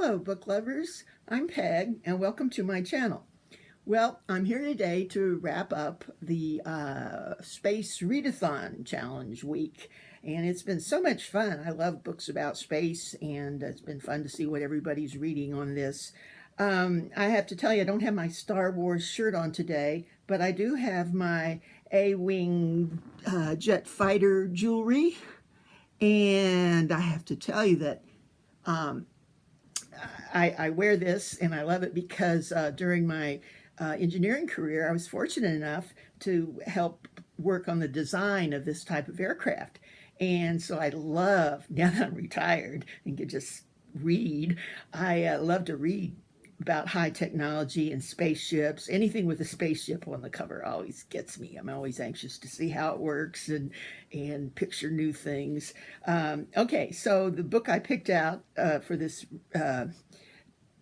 Hello, book lovers. I'm Peg, and welcome to my channel. Well, I'm here today to wrap up the Space Readathon Challenge week, and it's been so much fun. I love books about space, and it's been fun to see what everybody's reading on this. I have to tell you, I don't have my Star Wars shirt on today, but I do have my A-Wing jet fighter jewelry, and I have to tell you that I wear this and I love it because during my engineering career, I was fortunate enough to help work on the design of this type of aircraft. And so I love, now that I'm retired and can just read, I love to read about high technology and spaceships. Anything with a spaceship on the cover always gets me. I'm always anxious to see how it works and picture new things. Okay, so the book I picked out for this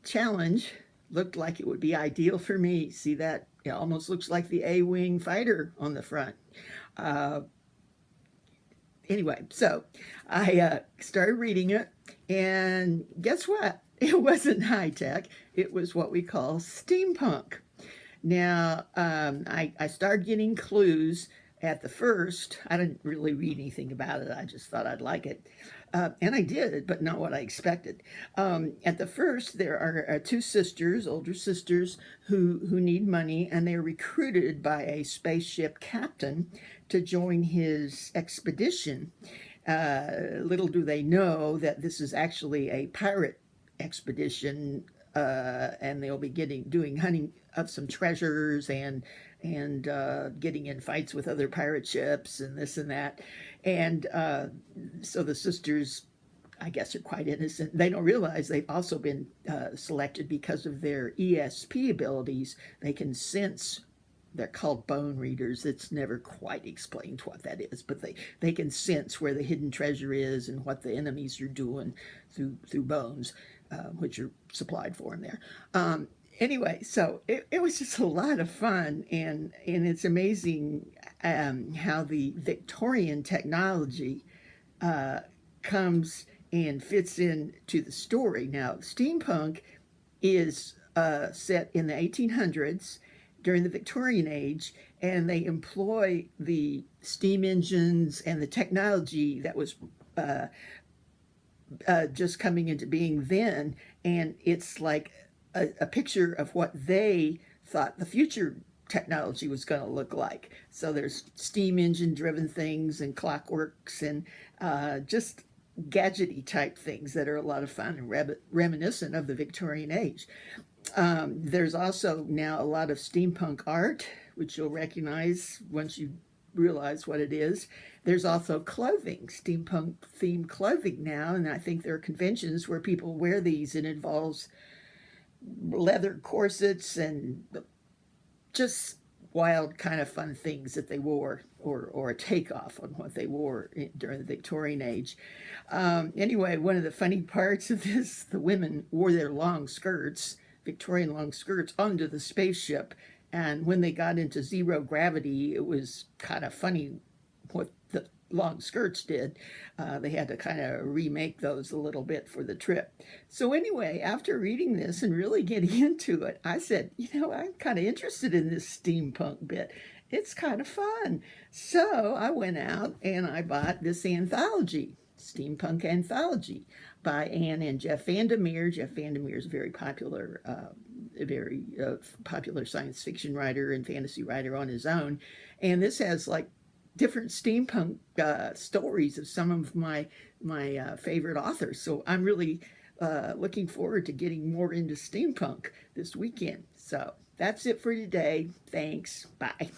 challenge looked like it would be ideal for me. See that? It almost looks like the A-Wing fighter on the front. Anyway, so I started reading it, and guess what? It wasn't high tech. It was what we call steampunk. Now, I started getting clues at the first. I didn't really read anything about it. I just thought I'd like it. And I did, but not what I expected. At the first, there are two sisters, older sisters, who need money, and they're recruited by a spaceship captain to join his expedition. Little do they know that this is actually a pirate expedition, and they'll be doing hunting of some treasures and getting in fights with other pirate ships and this and that. And so the sisters, I guess, are quite innocent. They don't realize they've also been selected because of their ESP abilities. They can sense. They're called bone readers. It's never quite explained what that is, but they can sense where the hidden treasure is and what the enemies are doing through bones, which are supplied for in there. Anyway, so it was just a lot of fun, and it's amazing how the Victorian technology comes and fits into the story. Now, steampunk is set in the 1800s during the Victorian age, and they employ the steam engines and the technology that was just coming into being then, and it's like a picture of what they thought the future technology was going to look like. So there's steam engine driven things and clockworks and just gadgety type things that are a lot of fun and reminiscent of the Victorian age. There's also now a lot of steampunk art, which you'll recognize once you realize what it is. There's also clothing, steampunk themed clothing now, and I think there are conventions where people wear these, and it involves leather corsets and just wild kind of fun things that they wore, or a takeoff on what they wore during the Victorian age. Anyway, one of the funny parts of this, the women wore their long skirts, Victorian long skirts, onto the spaceship, and when they got into zero gravity, it was kind of funny what the long skirts did. They had to kind of remake those a little bit for the trip. So anyway, after reading this and really getting into it, I said, I'm kind of interested in this steampunk bit. It's kind of fun. So I went out and I bought this anthology, Steampunk Anthology, by Anne and Jeff Vandermeer. Jeff Vandermeer is a very popular science fiction writer and fantasy writer on his own. And this has like different steampunk stories of some of my favorite authors. So I'm really looking forward to getting more into steampunk this weekend. So that's it for today. Thanks. Bye.